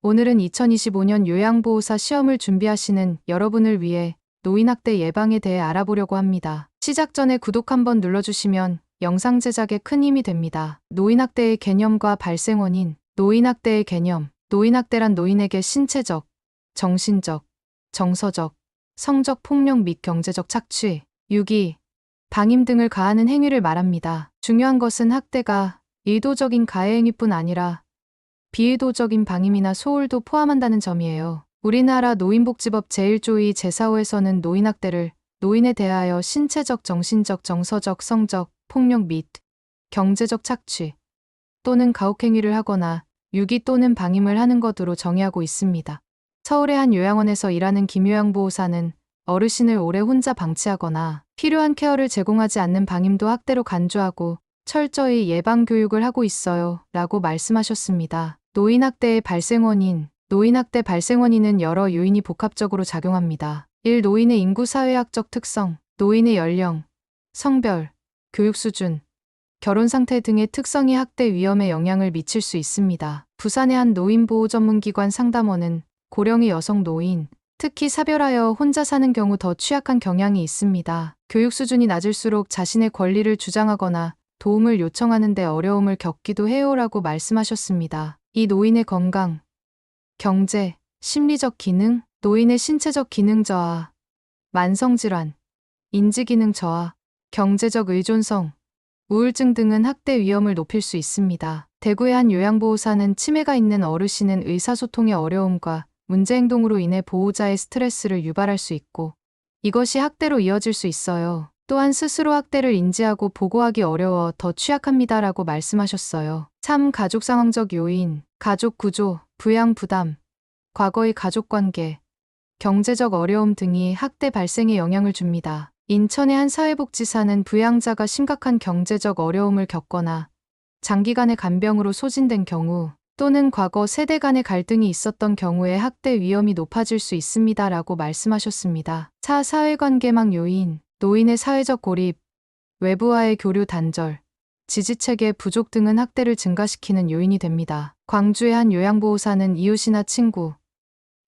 오늘은 2025년 요양보호사 시험을 준비하시는 여러분을 위해 노인학대 예방에 대해 알아보려고 합니다. 시작 전에 구독 한번 눌러주시면 영상 제작에 큰 힘이 됩니다. 노인학대의 개념과 발생 원인. 노인학대의 개념. 노인학대란 노인에게 신체적, 정신적, 정서적, 성적 폭력 및 경제적 착취, 유기, 방임 등을 가하는 행위를 말합니다. 중요한 것은 학대가 의도적인 가해 행위뿐 아니라 비의도적인 방임이나 소홀도 포함한다는 점이에요. 우리나라 노인복지법 제1조 2 제4호에서는 노인학대를 노인에 대하여 신체적, 정신적, 정서적, 성적, 폭력 및 경제적 착취 또는 가혹행위를 하거나 유기 또는 방임을 하는 것으로 정의하고 있습니다. 서울의 한 요양원에서 일하는 김요양보호사는 어르신을 오래 혼자 방치하거나 필요한 케어를 제공하지 않는 방임도 학대로 간주하고 철저히 예방 교육을 하고 있어요 라고 말씀하셨습니다. 노인학대의 발생 원인. 노인학대 발생 원인은 여러 요인이 복합적으로 작용합니다. 1. 노인의 인구 사회학적 특성. 노인의 연령, 성별, 교육 수준, 결혼 상태 등의 특성이 학대 위험에 영향을 미칠 수 있습니다. 부산의 한 노인보호 전문기관 상담원은 고령의 여성 노인, 특히 사별하여 혼자 사는 경우 더 취약한 경향이 있습니다. 교육 수준이 낮을수록 자신의 권리를 주장하거나 도움을 요청하는 데 어려움을 겪기도 해요라고 말씀하셨습니다. 이 노인의 건강, 경제, 심리적 기능, 노인의 신체적 기능 저하, 만성질환, 인지기능 저하, 경제적 의존성, 우울증 등은 학대 위험을 높일 수 있습니다. 대구의 한 요양보호사는 치매가 있는 어르신은 의사소통의 어려움과 문제행동으로 인해 보호자의 스트레스를 유발할 수 있고 이것이 학대로 이어질 수 있어요. 또한 스스로 학대를 인지하고 보고하기 어려워 더 취약합니다라고 말씀하셨어요. 3. 가족 상황적 요인, 가족 구조, 부양 부담, 과거의 가족관계, 경제적 어려움 등이 학대 발생에 영향을 줍니다. 인천의 한 사회복지사는 부양자가 심각한 경제적 어려움을 겪거나 장기간의 간병으로 소진된 경우 또는 과거 세대 간의 갈등이 있었던 경우에 학대 위험이 높아질 수 있습니다라고 말씀하셨습니다. 4. 사회관계망 요인, 노인의 사회적 고립, 외부와의 교류 단절, 지지체계 부족 등은 학대를 증가시키는 요인이 됩니다. 광주의 한 요양보호사는 이웃이나 친구,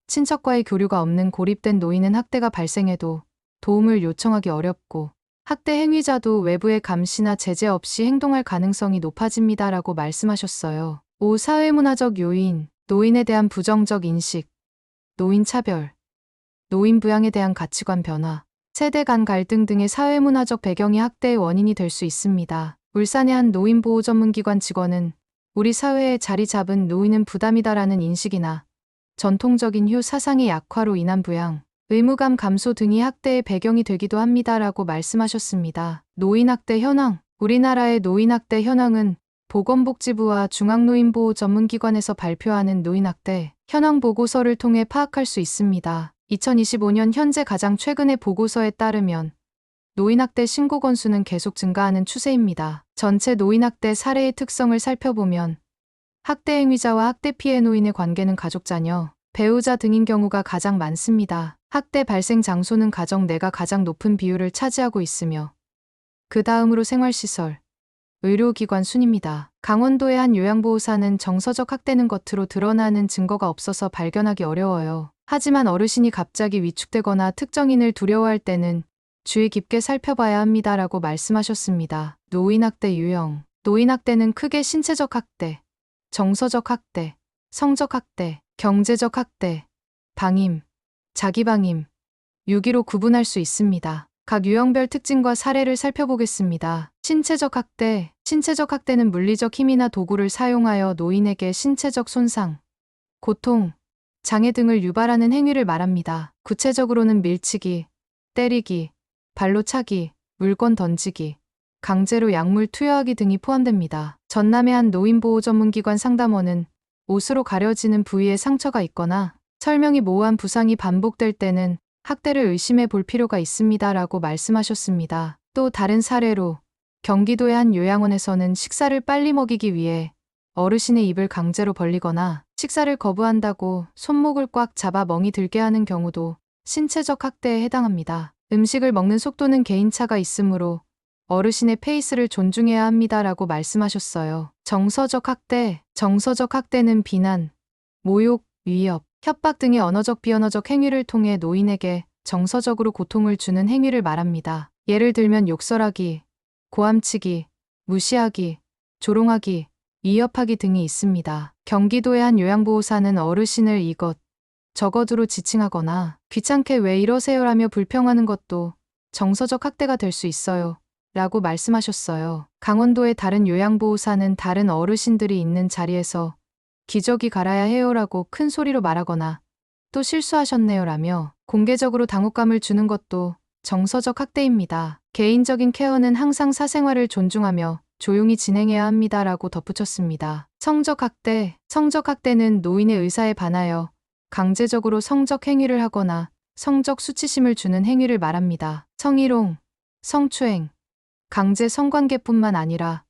친척과의 교류가 없는 고립된 노인은 학대가 발생해도 도움을 요청하기 어렵고 학대 행위자도 외부의 감시나 제재 없이 행동할 가능성이 높아집니다라고 말씀하셨어요. 5. 사회문화적 요인, 노인에 대한 부정적 인식, 노인 차별, 노인 부양에 대한 가치관 변화, 세대 간 갈등 등의 사회문화적 배경이 학대의 원인이 될 수 있습니다. 울산의 한 노인보호 전문기관 직원은 우리 사회에 자리 잡은 노인은 부담이다라는 인식이나 전통적인 효 사상의 약화로 인한 부양, 의무감 감소 등이 학대의 배경이 되기도 합니다라고 말씀하셨습니다. 노인학대 현황. 우리나라의 노인학대 현황은 보건복지부와 중앙노인보호 전문기관에서 발표하는 노인학대 현황 보고서를 통해 파악할 수 있습니다. 2025년 현재 가장 최근의 보고서에 따르면 노인학대 신고 건수는 계속 증가하는 추세입니다. 전체 노인학대 사례의 특성을 살펴보면 학대 행위자와 학대 피해 노인의 관계는 가족, 자녀, 배우자 등인 경우가 가장 많습니다. 학대 발생 장소는 가정 내가 가장 높은 비율을 차지하고 있으며 그 다음으로 생활시설, 의료기관 순입니다. 강원도의 한 요양보호사는 정서적 학대는 겉으로 드러나는 증거가 없어서 발견하기 어려워요. 하지만 어르신이 갑자기 위축되거나 특정인을 두려워할 때는 주의 깊게 살펴봐야 합니다라고 말씀하셨습니다. 노인학대 유형. 노인학대는 크게 신체적 학대, 정서적 학대, 성적 학대, 경제적 학대, 방임, 자기방임, 유기로 구분할 수 있습니다. 각 유형별 특징과 사례를 살펴보겠습니다. 신체적 학대. 신체적 학대는 물리적 힘이나 도구를 사용하여 노인에게 신체적 손상, 고통, 장애 등을 유발하는 행위를 말합니다. 구체적으로는 밀치기, 때리기, 발로 차기, 물건 던지기, 강제로 약물 투여하기 등이 포함됩니다. 전남의 한 노인보호 전문기관 상담원은 옷으로 가려지는 부위에 상처가 있거나 설명이 모호한 부상이 반복될 때는 학대를 의심해 볼 필요가 있습니다라고 말씀하셨습니다. 또 다른 사례로 경기도의 한 요양원에서는 식사를 빨리 먹이기 위해 어르신의 입을 강제로 벌리거나 식사를 거부한다고 손목을 꽉 잡아 멍이 들게 하는 경우도 신체적 학대에 해당합니다. 음식을 먹는 속도는 개인차가 있으므로 어르신의 페이스를 존중해야 합니다라고 말씀하셨어요. 정서적 학대. 정서적 학대는 비난, 모욕, 위협, 협박 등의 언어적 비언어적 행위를 통해 노인에게 정서적으로 고통을 주는 행위를 말합니다. 예를 들면 욕설하기, 고함치기, 무시하기, 조롱하기, 위협하기 등이 있습니다. 경기도의 한 요양보호사는 어르신을 이것, 저것으로 지칭하거나 귀찮게 왜 이러세요라며 불평하는 것도 정서적 학대가 될 수 있어요. 라고 말씀하셨어요. 강원도의 다른 요양보호사는 다른 어르신들이 있는 자리에서 기저귀 갈아야 해요라고 큰 소리로 말하거나 또 실수하셨네요 라며 공개적으로 당혹감을 주는 것도 정서적 학대입니다. 개인적인 케어는 항상 사생활을 존중하며 조용히 진행해야 합니다 라고 덧붙였습니다. 성적 학대, 성적 학대는 노인의 의사에 반하여 강제적으로 성적 행위를 하거나 성적 수치심을 주는 행위를 말합니다. 성희롱, 성추행, 강제 성관계뿐만 아니라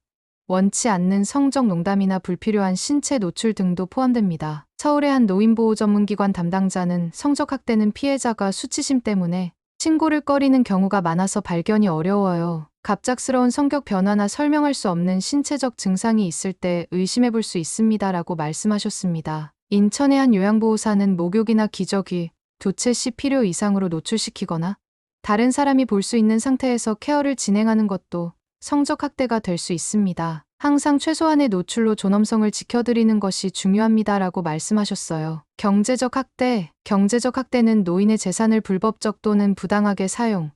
원치 않는 성적 농담이나 불필요한 신체 노출 등도 포함됩니다. 서울의 한 노인보호 전문기관 담당자는 성적 학대는 피해자가 수치심 때문에 신고를 꺼리는 경우가 많아서 발견이 어려워요. 갑작스러운 성격 변화나 설명할 수 없는 신체적 증상이 있을 때 의심해 볼 수 있습니다. 라고 말씀하셨습니다. 인천의 한 요양보호사는 목욕이나 기저귀, 교체 시 필요 이상으로 노출시키거나 다른 사람이 볼 수 있는 상태에서 케어를 진행하는 것도 성적 학대가 될 수 있습니다. 항상 최소한의 노출로 존엄성을 지켜드리는 것이 중요합니다. 라고 말씀하셨어요. 경제적 학대, 경제적 학대는 노인의 재산을 불법적 또는 부당하게 사용,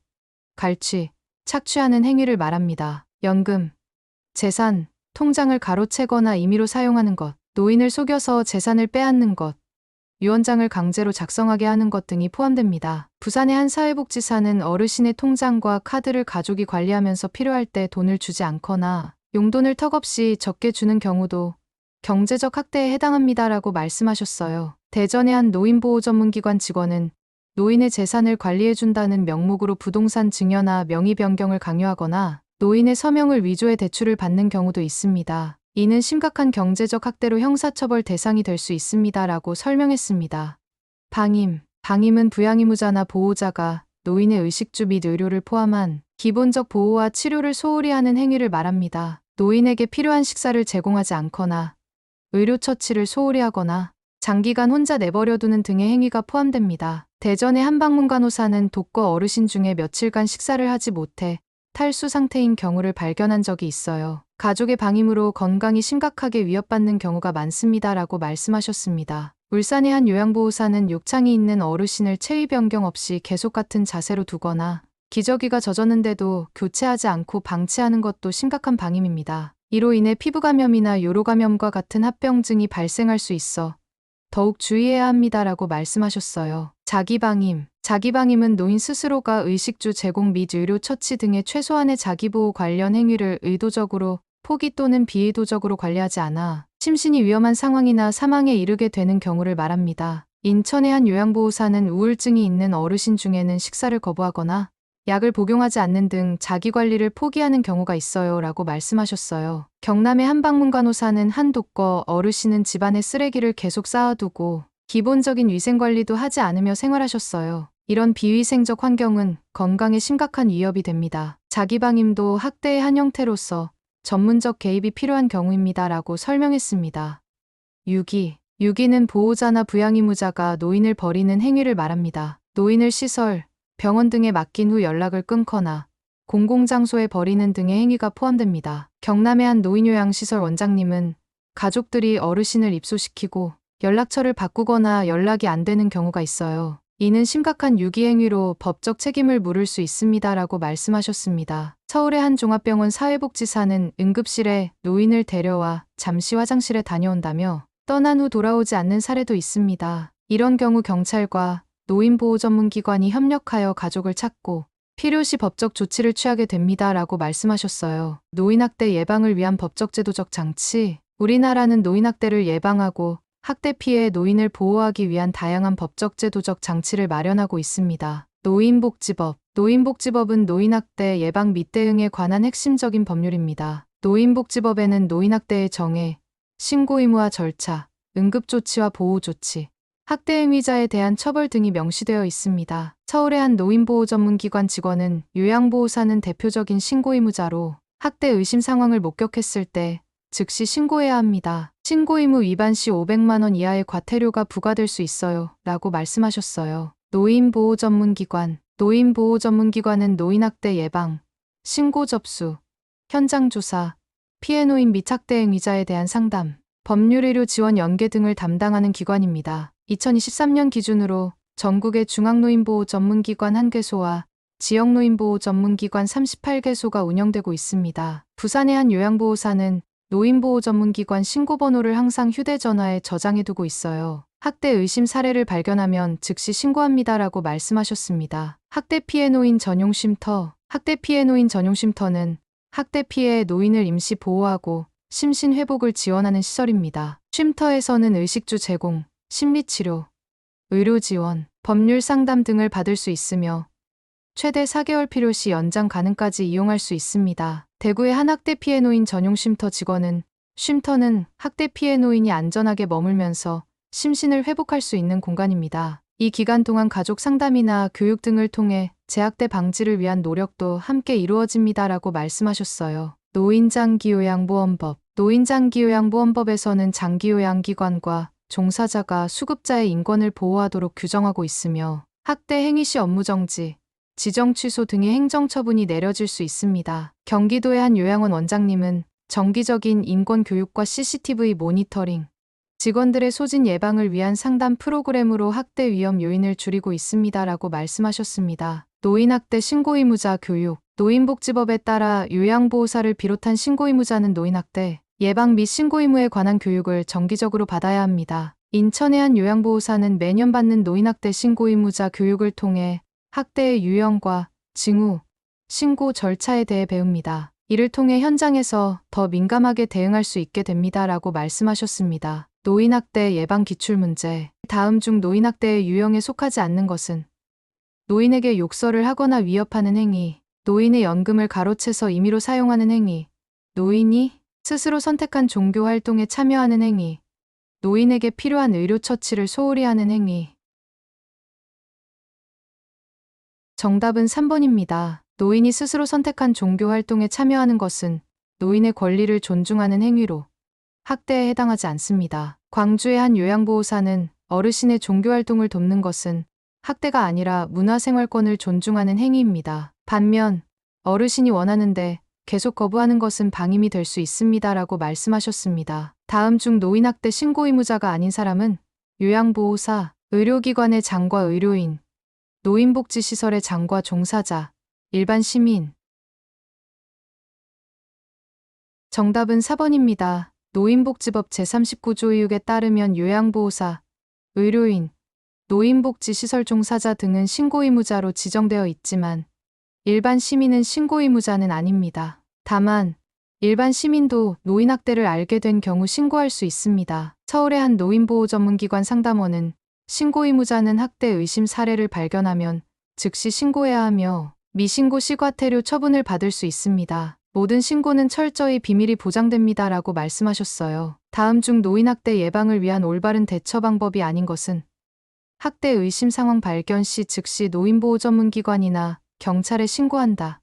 갈취, 착취하는 행위를 말합니다. 연금, 재산, 통장을 가로채거나 임의로 사용하는 것, 노인을 속여서 재산을 빼앗는 것, 유언장을 강제로 작성하게 하는 것 등이 포함됩니다. 부산의 한 사회복지사는 어르신의 통장과 카드를 가족이 관리하면서 필요할 때 돈을 주지 않거나 용돈을 턱없이 적게 주는 경우도 경제적 학대에 해당합니다. 라고 말씀하셨어요. 대전의 한 노인보호 전문기관 직원은 노인의 재산을 관리해준다는 명목으로 부동산 증여나 명의 변경을 강요하거나 노인의 서명을 위조해 대출을 받는 경우도 있습니다. 이는 심각한 경제적 학대로 형사처벌 대상이 될 수 있습니다. 라고 설명했습니다. 방임, 방임은 부양의무자나 보호자가 노인의 의식주 및 의료를 포함한 기본적 보호와 치료를 소홀히 하는 행위를 말합니다. 노인에게 필요한 식사를 제공하지 않거나 의료 처치를 소홀히 하거나 장기간 혼자 내버려두는 등의 행위가 포함됩니다. 대전의 한 방문간호사는 독거 어르신 중에 며칠간 식사를 하지 못해 탈수 상태인 경우를 발견한 적이 있어요. 가족의 방임으로 건강이 심각하게 위협받는 경우가 많습니다. 라고 말씀하셨습니다. 울산의 한 요양보호사는 욕창이 있는 어르신을 체위 변경 없이 계속 같은 자세로 두거나 기저귀가 젖었는데도 교체하지 않고 방치하는 것도 심각한 방임입니다. 이로 인해 피부감염이나 요로감염과 같은 합병증이 발생할 수 있어 더욱 주의해야 합니다. 라고 말씀하셨어요. 자기방임, 자기방임은 노인 스스로가 의식주 제공 및 의료 처치 등의 최소한의 자기보호 관련 행위를 의도적으로 포기 또는 비의도적으로 관리하지 않아 심신이 위험한 상황이나 사망에 이르게 되는 경우를 말합니다. 인천의 한 요양보호사는 우울증이 있는 어르신 중에는 식사를 거부하거나 약을 복용하지 않는 등 자기관리를 포기하는 경우가 있어요. 라고 말씀하셨어요. 경남의 한 방문간호사는 한 독거 어르신은 집안에 쓰레기를 계속 쌓아두고 기본적인 위생관리도 하지 않으며 생활하셨어요. 이런 비위생적 환경은 건강에 심각한 위협이 됩니다. 자기방임도 학대의 한 형태로서 전문적 개입이 필요한 경우입니다. 라고 설명했습니다. 유기는 보호자나 부양의무자가 노인을 버리는 행위를 말합니다. 노인을 시설, 병원 등에 맡긴 후 연락을 끊거나 공공장소에 버리는 등의 행위가 포함됩니다. 경남의 한 노인요양시설 원장님은 가족들이 어르신을 입소시키고 연락처를 바꾸거나 연락이 안 되는 경우가 있어요. 이는 심각한 유기행위로 법적 책임을 물을 수 있습니다. 라고 말씀하셨습니다. 서울의 한 종합병원 사회복지사는 응급실에 노인을 데려와 잠시 화장실에 다녀온다며 떠난 후 돌아오지 않는 사례도 있습니다. 이런 경우 경찰과 노인보호 전문기관이 협력하여 가족을 찾고 필요시 법적 조치를 취하게 됩니다. 라고 말씀하셨어요. 노인학대 예방을 위한 법적 제도적 장치. 우리나라는 노인학대를 예방하고 학대 피해 노인을 보호하기 위한 다양한 법적 제도적 장치를 마련하고 있습니다. 노인복지법. 노인복지법은 노인학대 예방 및 대응에 관한 핵심적인 법률입니다. 노인복지법에는 노인학대의 정의, 신고 의무와 절차, 응급조치와 보호조치, 학대 행위자에 대한 처벌 등이 명시되어 있습니다. 서울의 한 노인보호 전문기관 직원은 요양보호사는 대표적인 신고 의무자로 학대 의심 상황을 목격했을 때 즉시 신고해야 합니다. 신고 의무 위반 시 500만 원 이하의 과태료가 부과될 수 있어요. 라고 말씀하셨어요. 노인보호전문기관. 노인보호전문기관은 노인학대 예방, 신고 접수, 현장 조사, 피해 노인 및 학대 행위자에 대한 상담, 법률 의료 지원 연계 등을 담당하는 기관입니다. 2023년 기준으로 전국의 중앙노인보호 전문기관 1개소와 지역노인보호 전문기관 38개소가 운영되고 있습니다. 부산의 한 요양보호사는 노인보호 전문기관 신고번호를 항상 휴대전화에 저장해두고 있어요. 학대 의심 사례를 발견하면 즉시 신고합니다라고 말씀하셨습니다. 학대 피해 노인 전용 쉼터. 학대 피해 노인 전용 쉼터는 학대 피해의 노인을 임시 보호하고 심신 회복을 지원하는 시설입니다. 쉼터에서는 의식주 제공, 심리치료, 의료 지원, 법률 상담 등을 받을 수 있으며 최대 4개월 필요시 연장 가능까지 이용할 수 있습니다. 대구의 한 학대 피해 노인 전용 쉼터 직원은 쉼터는 학대 피해 노인이 안전하게 머물면서 심신을 회복할 수 있는 공간입니다. 이 기간 동안 가족 상담이나 교육 등을 통해 재학대 방지를 위한 노력도 함께 이루어집니다라고 말씀하셨어요. 노인장기요양보험법. 노인장기요양보험법에서는 장기요양기관과 종사자가 수급자의 인권을 보호하도록 규정하고 있으며 학대 행위 시 업무정지, 지정 취소 등의 행정처분이 내려질 수 있습니다. 경기도의 한 요양원 원장님은 정기적인 인권 교육과 CCTV 모니터링, 직원들의 소진 예방을 위한 상담 프로그램으로 학대 위험 요인을 줄이고 있습니다라고 말씀하셨습니다. 노인학대 신고의무자 교육. 노인복지법에 따라 요양보호사를 비롯한 신고의무자는 노인학대 예방 및 신고의무에 관한 교육을 정기적으로 받아야 합니다. 인천의 한 요양보호사는 매년 받는 노인학대 신고의무자 교육을 통해 학대의 유형과 징후, 신고 절차에 대해 배웁니다. 이를 통해 현장에서 더 민감하게 대응할 수 있게 됩니다라고 말씀하셨습니다. 노인학대 예방 기출문제. 다음 중 노인학대의 유형에 속하지 않는 것은 노인에게 욕설을 하거나 위협하는 행위, 노인의 연금을 가로채서 임의로 사용하는 행위, 노인이 스스로 선택한 종교 활동에 참여하는 행위, 노인에게 필요한 의료 처치를 소홀히 하는 행위. 정답은 3번입니다. 노인이 스스로 선택한 종교 활동에 참여하는 것은 노인의 권리를 존중하는 행위로 학대에 해당하지 않습니다. 광주의 한 요양보호사는 어르신의 종교 활동을 돕는 것은 학대가 아니라 문화생활권을 존중하는 행위입니다. 반면 어르신이 원하는데 계속 거부하는 것은 방임이 될 수 있습니다라고 말씀하셨습니다. 다음 중 노인학대 신고의무자가 아닌 사람은 요양보호사, 의료기관의 장과 의료인, 노인복지시설의 장과 종사자, 일반 시민. 정답은 4번입니다. 노인복지법 제39조 2육에 따르면 요양보호사, 의료인, 노인복지시설 종사자 등은 신고의무자로 지정되어 있지만 일반 시민은 신고의무자는 아닙니다. 다만 일반 시민도 노인학대를 알게 된 경우 신고할 수 있습니다. 서울의 한 노인보호 전문기관 상담원은 신고의무자는 학대 의심 사례를 발견하면 즉시 신고해야 하며 미신고 시 과태료 처분을 받을 수 있습니다. 모든 신고는 철저히 비밀이 보장됩니다라고 말씀하셨어요. 다음 중 노인학대 예방을 위한 올바른 대처 방법이 아닌 것은 학대 의심 상황 발견 시 즉시 노인보호 전문기관이나 경찰에 신고한다.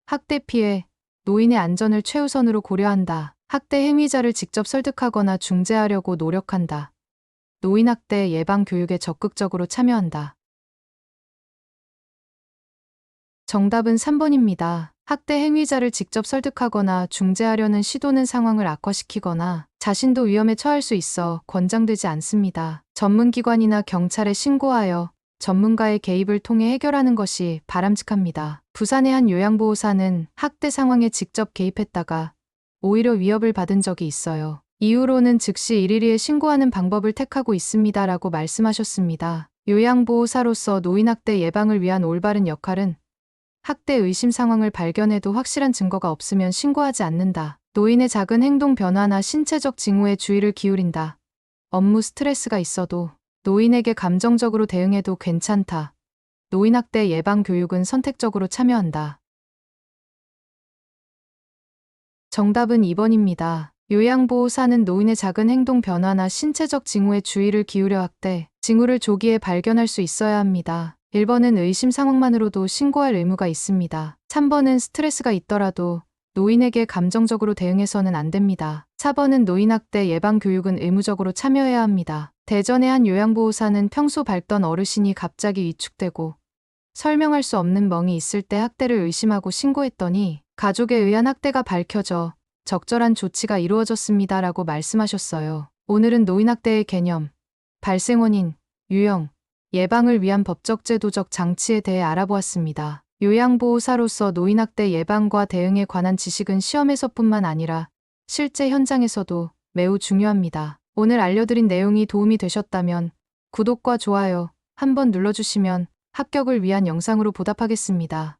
학대 피해, 노인의 안전을 최우선으로 고려한다. 학대 행위자를 직접 설득하거나 중재하려고 노력한다. 노인학대 예방 교육에 적극적으로 참여한다. 정답은 3번입니다. 학대 행위자를 직접 설득하거나 중재하려는 시도는 상황을 악화시키거나 자신도 위험에 처할 수 있어 권장되지 않습니다. 전문기관이나 경찰에 신고하여 전문가의 개입을 통해 해결하는 것이 바람직합니다. 부산의 한 요양보호사는 학대 상황에 직접 개입했다가 오히려 위협을 받은 적이 있어요. 이후로는 즉시 112에 신고하는 방법을 택하고 있습니다라고 말씀하셨습니다. 요양보호사로서 노인학대 예방을 위한 올바른 역할은 학대 의심 상황을 발견해도 확실한 증거가 없으면 신고하지 않는다. 노인의 작은 행동 변화나 신체적 징후에 주의를 기울인다. 업무 스트레스가 있어도 노인에게 감정적으로 대응해도 괜찮다. 노인학대 예방 교육은 선택적으로 참여한다. 정답은 2번입니다. 요양보호사는 노인의 작은 행동 변화나 신체적 징후에 주의를 기울여 학대, 징후를 조기에 발견할 수 있어야 합니다. 1번은 의심 상황만으로도 신고할 의무가 있습니다. 3번은 스트레스가 있더라도 노인에게 감정적으로 대응해서는 안 됩니다. 4번은 노인학대 예방 교육은 의무적으로 참여해야 합니다. 대전의 한 요양보호사는 평소 밝던 어르신이 갑자기 위축되고 설명할 수 없는 멍이 있을 때 학대를 의심하고 신고했더니 가족에 의한 학대가 밝혀져 적절한 조치가 이루어졌습니다라고 말씀하셨어요. 오늘은 노인학대의 개념, 발생 원인, 유형, 예방을 위한 법적 제도적 장치에 대해 알아보았습니다. 요양보호사로서 노인학대 예방과 대응에 관한 지식은 시험에서뿐만 아니라 실제 현장에서도 매우 중요합니다. 오늘 알려드린 내용이 도움이 되셨다면 구독과 좋아요 한번 눌러주시면 합격을 위한 영상으로 보답하겠습니다.